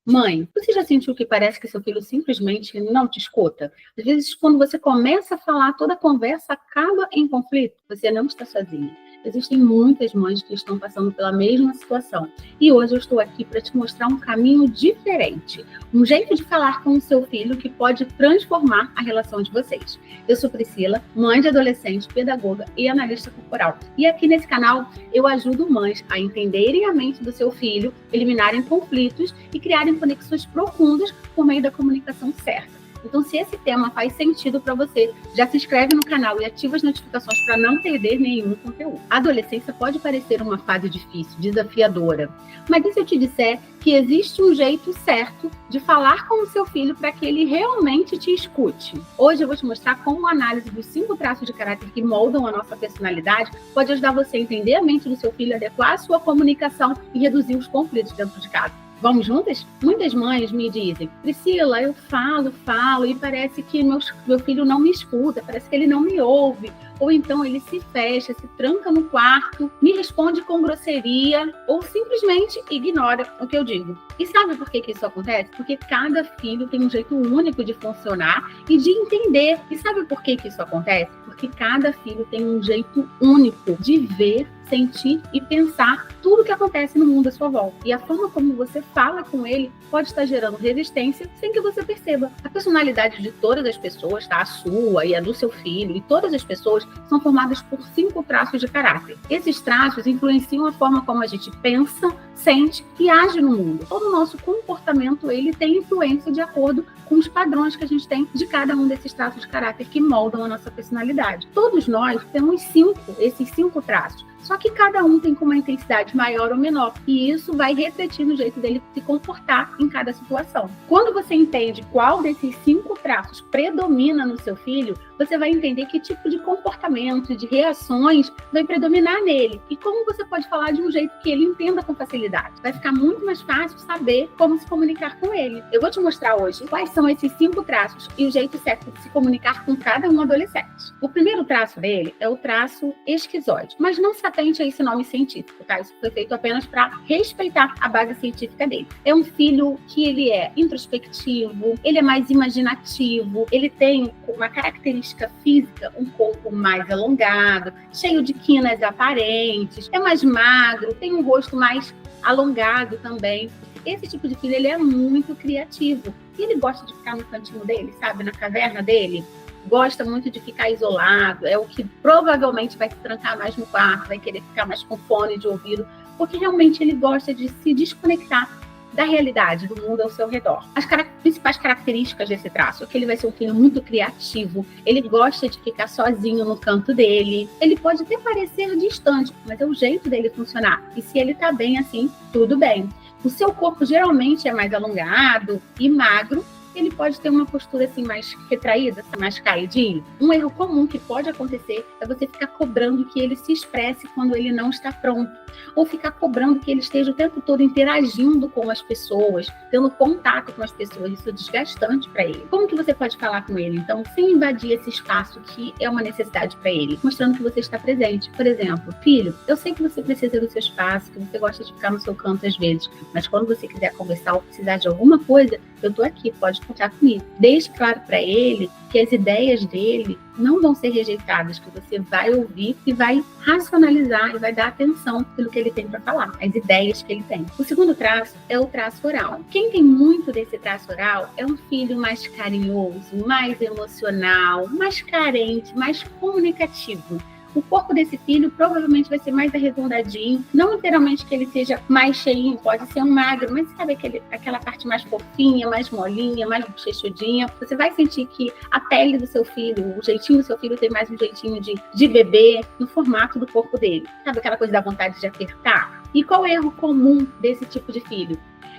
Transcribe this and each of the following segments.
Mãe, você já sentiu que parece que seu filho simplesmente não te escuta? Às vezes, quando você começa a falar, toda a conversa acaba em conflito. Você não está sozinha. Existem muitas mães que estão passando pela mesma situação. E hoje eu estou aqui para te mostrar um caminho diferente. Um jeito de falar com o seu filho que pode transformar a relação de vocês. Eu sou Priscila, mãe de adolescente, pedagoga e analista corporal. E aqui nesse canal eu ajudo mães a entenderem a mente do seu filho, eliminarem conflitos e criarem conexões profundas por meio da comunicação certa. Então, se esse tema faz sentido para você, já se inscreve no canal e ativa as notificações para não perder nenhum conteúdo. A adolescência pode parecer uma fase difícil, desafiadora, mas e se eu te disser que existe um jeito certo de falar com o seu filho para que ele realmente te escute? Hoje eu vou te mostrar como a análise dos 5 traços de caráter que moldam a nossa personalidade pode ajudar você a entender a mente do seu filho, adequar a sua comunicação e reduzir os conflitos dentro de casa. Vamos juntas? Muitas mães me dizem: Priscila, eu falo e parece que meu filho não me escuta, parece que ele não me ouve. Ou então ele se fecha, se tranca no quarto, me responde com grosseria ou simplesmente ignora o que eu digo. E sabe por que isso acontece? Porque cada filho tem um jeito único de funcionar e de entender. E sabe por que isso acontece? Porque cada filho tem um jeito único de ver, sentir e pensar tudo o que acontece no mundo à sua volta. E a forma como você fala com ele pode estar gerando resistência sem que você perceba. A personalidade de todas as pessoas, tá? A sua e a do seu filho, e todas as pessoas são formadas por 5 traços de caráter. Esses traços influenciam a forma como a gente pensa, sente e age no mundo. Todo o nosso comportamento, ele tem influência de acordo com os padrões que a gente tem de cada um desses traços de caráter que moldam a nossa personalidade. Todos nós temos esses 5 traços. Só que cada um tem com uma intensidade maior ou menor. E isso vai refletir no jeito dele se comportar em cada situação. Quando você entende qual desses 5 traços predomina no seu filho, você vai entender que tipo de comportamento, de reações vai predominar nele. E como você pode falar de um jeito que ele entenda com facilidade. Vai ficar muito mais fácil saber como se comunicar com ele. Eu vou te mostrar hoje quais são esses 5 traços e o jeito certo de se comunicar com cada um adolescente. O primeiro traço dele é o traço esquizoide. Mas não se atente a esse nome científico, tá? Isso foi feito apenas para respeitar a base científica dele. É um filho que ele é introspectivo, ele é mais imaginativo, ele tem uma característica física, um corpo mais alongado, cheio de quinas aparentes, é mais magro, tem um rosto mais alongado também. Esse tipo de filho, ele é muito criativo. E ele gosta de ficar no cantinho dele, sabe? Na caverna dele. Gosta muito de ficar isolado, é o que provavelmente vai se trancar mais no quarto, vai querer ficar mais com fone de ouvido, porque realmente ele gosta de se desconectar da realidade, do mundo ao seu redor. As principais características desse traço é que ele vai ser um filho muito criativo, ele gosta de ficar sozinho no canto dele, ele pode até parecer distante, mas é o jeito dele funcionar, e se ele tá bem assim, tudo bem. O seu corpo geralmente é mais alongado e magro, ele pode ter uma postura assim mais retraída, mais caidinho. Um erro comum que pode acontecer é você ficar cobrando que ele se expresse quando ele não está pronto, ou ficar cobrando que ele esteja o tempo todo interagindo com as pessoas, tendo contato com as pessoas. Isso é desgastante para ele. Como que você pode falar com ele, então, sem invadir esse espaço que é uma necessidade para ele, mostrando que você está presente? Por exemplo: filho, eu sei que você precisa do seu espaço, que você gosta de ficar no seu canto às vezes, mas quando você quiser conversar ou precisar de alguma coisa, eu tô aqui, pode contar comigo. Deixe claro para ele que as ideias dele não vão ser rejeitadas, que você vai ouvir e vai racionalizar e vai dar atenção pelo que ele tem para falar, as ideias que ele tem. O segundo traço é o traço oral. Quem tem muito desse traço oral é um filho mais carinhoso, mais emocional, mais carente, mais comunicativo. O corpo desse filho provavelmente vai ser mais arredondadinho, não literalmente que ele seja mais cheinho, pode ser um magro, mas sabe aquela parte mais fofinha, mais molinha, mais bochechudinha. Você vai sentir que a pele do seu filho, o jeitinho do seu filho tem mais um jeitinho de bebê no formato do corpo dele. Sabe aquela coisa da vontade de apertar? E qual é o erro comum desse tipo de filho?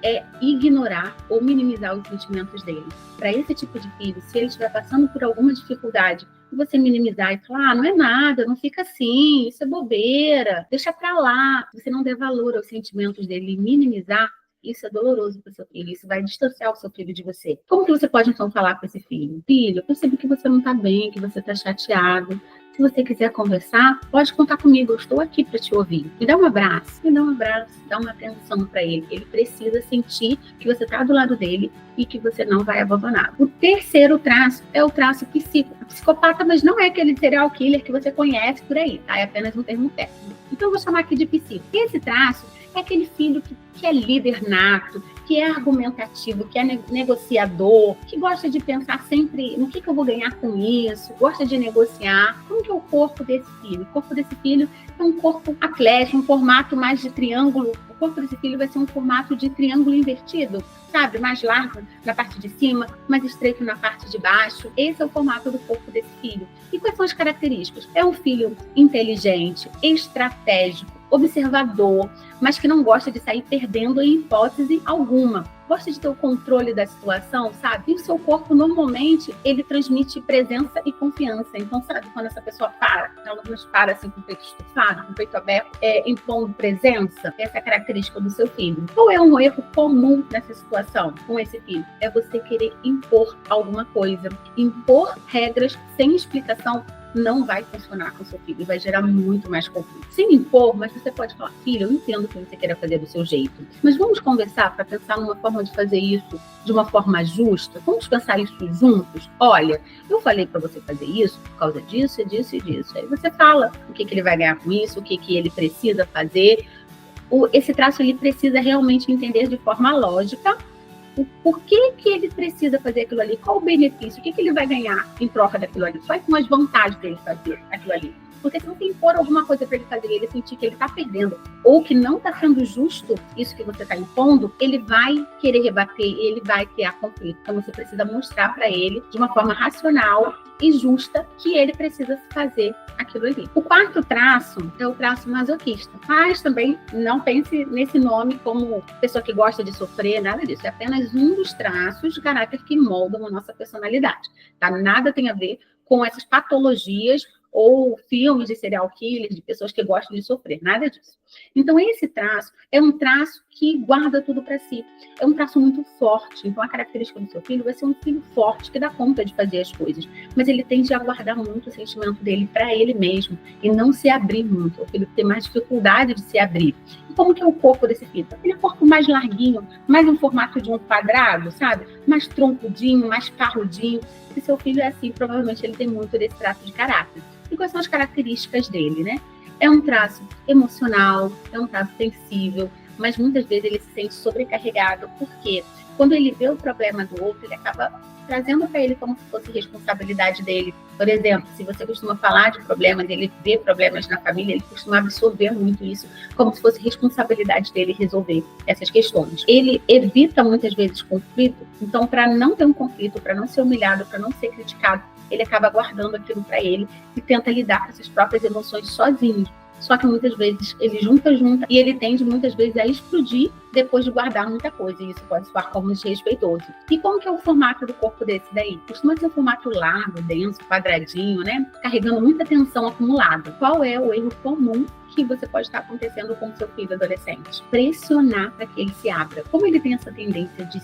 É ignorar ou minimizar os sentimentos dele. Para esse tipo de filho, se ele estiver passando por alguma dificuldade, você minimizar e falar: não é nada, não fica assim, isso é bobeira, deixa pra lá. Você não der valor aos sentimentos dele e minimizar, isso é doloroso para o seu filho, isso vai distanciar o seu filho de você. Como que você pode, então, falar com esse filho? Filho, eu percebo que você não está bem, que você está chateado, Se você quiser conversar, pode contar comigo, eu estou aqui para te ouvir. Me dá um abraço, dá uma atenção para ele. Ele precisa sentir que você está do lado dele e que você não vai abandonar. O terceiro traço é o traço psicopata, mas não é aquele serial killer que você conhece por aí, tá? É apenas um termo técnico. Então eu vou chamar aqui de psico. E esse traço é aquele filho que é líder nato, que é argumentativo, que é negociador, que gosta de pensar sempre no que eu vou ganhar com isso, gosta de negociar. Como que é o corpo desse filho? O corpo desse filho é um corpo atlético, um formato mais de triângulo. O corpo desse filho vai ser um formato de triângulo invertido, sabe? Mais largo na parte de cima, mais estreito na parte de baixo. Esse é o formato do corpo desse filho. E quais são as características? É um filho inteligente, estratégico, observador, mas que não gosta de sair perdendo em hipótese alguma. Gosta de ter o controle da situação, sabe? E o seu corpo, normalmente, ele transmite presença e confiança. Então, sabe, quando essa pessoa ela nos para assim com o peito estufado, com o peito aberto, impondo presença, essa é a característica do seu filho. Qual é um erro comum nessa situação com esse filho? É você querer impor alguma coisa. Impor regras sem explicação não vai funcionar com seu filho, vai gerar muito mais conflito. Sem impor, mas você pode falar, filho, eu entendo que você queira fazer do seu jeito, mas vamos conversar para pensar numa forma de fazer isso de uma forma justa? Vamos pensar isso juntos? Olha, eu falei para você fazer isso por causa disso, disso e disso. Aí você fala o que ele vai ganhar com isso, o que ele precisa fazer. Esse traço ele precisa realmente entender de forma lógica o porquê que ele precisa fazer aquilo ali, qual o benefício, o que ele vai ganhar em troca daquilo ali, quais são as vantagens dele fazer aquilo ali. Porque se você impor alguma coisa para ele fazer e ele sentir que ele está perdendo ou que não está sendo justo isso que você está impondo, ele vai querer rebater, ele vai criar conflito. Então você precisa mostrar para ele de uma forma racional e justa que ele precisa fazer aquilo ali. O quarto traço é o traço masoquista. Mas também não pense nesse nome como pessoa que gosta de sofrer, nada disso. É apenas um dos traços de caráter que moldam a nossa personalidade. Tá? Nada tem a ver com essas patologias ou filmes de serial killers, de pessoas que gostam de sofrer, nada disso. Então, esse traço é um traço que guarda tudo para si. É um traço muito forte. Então, a característica do seu filho vai ser um filho forte, que dá conta de fazer as coisas. Mas ele tende a guardar muito o sentimento dele para ele mesmo e não se abrir muito. O filho tem mais dificuldade de se abrir. E como que é o corpo desse filho? Aquele corpo mais larguinho, mais em formato de um quadrado, sabe? Mais troncudinho, mais parrudinho. Se seu filho é assim, provavelmente ele tem muito desse traço de caráter. E quais são as características dele, né? É um traço emocional, é um traço sensível, mas muitas vezes ele se sente sobrecarregado, porque quando ele vê o problema do outro, ele acaba trazendo para ele como se fosse responsabilidade dele. Por exemplo, se você costuma falar de problemas, ele vê problemas na família, ele costuma absorver muito isso, como se fosse responsabilidade dele resolver essas questões. Ele evita muitas vezes conflito, então para não ter um conflito, para não ser humilhado, para não ser criticado, ele acaba guardando aquilo para ele e tenta lidar com essas próprias emoções sozinho. Só que muitas vezes ele junta e ele tende muitas vezes a explodir depois de guardar muita coisa. E isso pode soar como desrespeitoso. E como que é o formato do corpo desse daí? Costuma ser um formato largo, denso, quadradinho, né? Carregando muita tensão acumulada. Qual é o erro comum que você pode estar acontecendo com o seu filho adolescente? Pressionar para que ele se abra. Como ele tem essa tendência de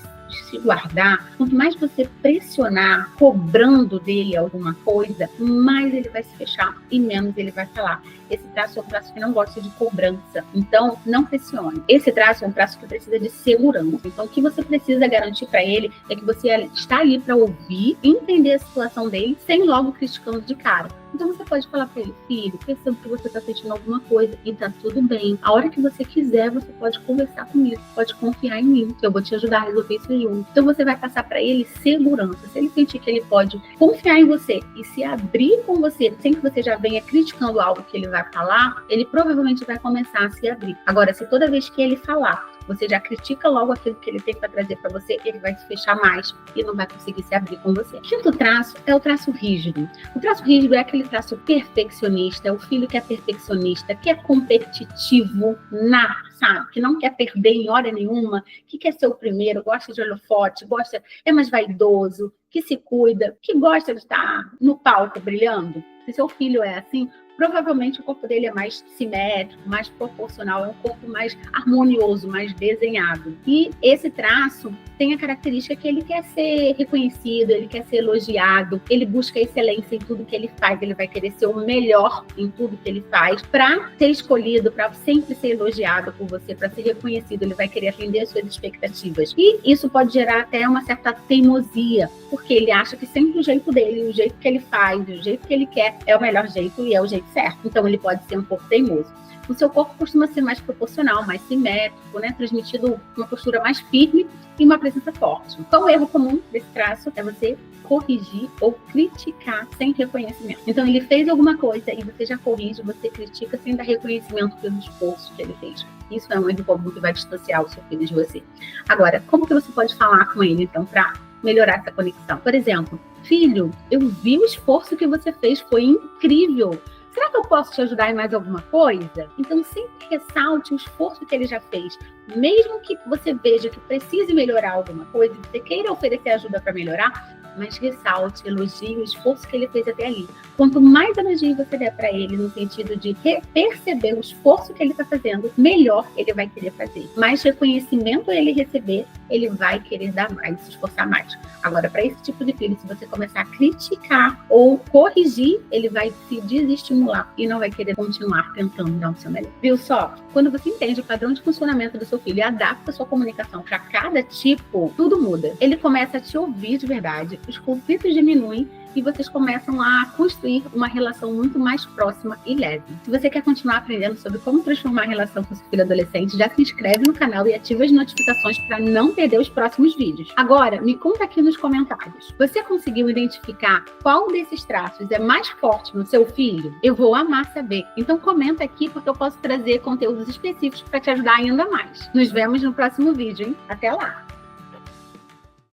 se guardar, quanto mais você pressionar, cobrando dele alguma coisa, mais ele vai se fechar e menos ele vai falar. Esse traço é um traço que não gosta de cobrança, então não pressione. Esse traço é um traço que precisa de segurança. Então o que você precisa garantir para ele é que você está ali para ouvir, entender a situação dele, sem logo criticando de cara. Então você pode falar para ele, filho, percebo que você está sentindo alguma coisa e tá tudo bem. A hora que você quiser, você pode conversar comigo, pode confiar em mim, que eu vou te ajudar a resolver isso junto. Então você vai passar para ele segurança. Se ele sentir que ele pode confiar em você e se abrir com você, sem que você já venha criticando algo que ele vai falar, ele provavelmente vai começar a se abrir. Agora, se toda vez que ele falar, você já critica logo aquilo que ele tem para trazer para você, ele vai se fechar mais e não vai conseguir se abrir com você. Quinto traço é o traço rígido. O traço rígido é aquele traço perfeccionista, é o filho que é perfeccionista, que é competitivo, sabe? Que não quer perder em hora nenhuma, que quer ser o primeiro, gosta de holofote, é mais vaidoso, que se cuida, que gosta de estar no palco brilhando. Se seu filho é assim, provavelmente o corpo dele é mais simétrico, mais proporcional, é um corpo mais harmonioso, mais desenhado. E esse traço tem a característica que ele quer ser reconhecido, ele quer ser elogiado, ele busca excelência em tudo que ele faz, ele vai querer ser o melhor em tudo que ele faz, para ser escolhido, para sempre ser elogiado por você, para ser reconhecido, ele vai querer atender às suas expectativas. E isso pode gerar até uma certa teimosia, porque ele acha que sempre o jeito dele, o jeito que ele faz, o jeito que ele quer é o melhor jeito e é o jeito certo. Então ele pode ser um pouco teimoso. O seu corpo costuma ser mais proporcional, mais simétrico, né? Transmitindo uma postura mais firme e uma presença forte. Então, o erro comum desse traço é você corrigir ou criticar sem reconhecimento. Então, ele fez alguma coisa e você já corrige, você critica sem dar reconhecimento pelo esforço que ele fez. Isso é um erro comum que vai distanciar o seu filho de você. Agora, como que você pode falar com ele, então, para melhorar essa conexão? Por exemplo, filho, eu vi o esforço que você fez, foi incrível. Será que eu posso te ajudar em mais alguma coisa? Então, sempre ressalte o esforço que ele já fez. Mesmo que você veja que precise melhorar alguma coisa, você queira oferecer ajuda para melhorar, mas ressalte, elogie o esforço que ele fez até ali. Quanto mais elogio você der para ele, no sentido de perceber o esforço que ele está fazendo, melhor ele vai querer fazer. Mais reconhecimento ele receber, ele vai querer dar mais, se esforçar mais. Agora, para esse tipo de filho, se você começar a criticar ou corrigir, ele vai se desestimular e não vai querer continuar tentando dar o seu melhor. Viu só? Quando você entende o padrão de funcionamento do seu filho e adapta a sua comunicação para cada tipo, tudo muda. Ele começa a te ouvir de verdade, os conflitos diminuem e vocês começam a construir uma relação muito mais próxima e leve. Se você quer continuar aprendendo sobre como transformar a relação com seu filho adolescente, já se inscreve no canal e ativa as notificações para não perder os próximos vídeos. Agora, me conta aqui nos comentários. Você conseguiu identificar qual desses traços é mais forte no seu filho? Eu vou amar saber. Então comenta aqui porque eu posso trazer conteúdos específicos para te ajudar ainda mais. Nos vemos no próximo vídeo, hein? Até lá!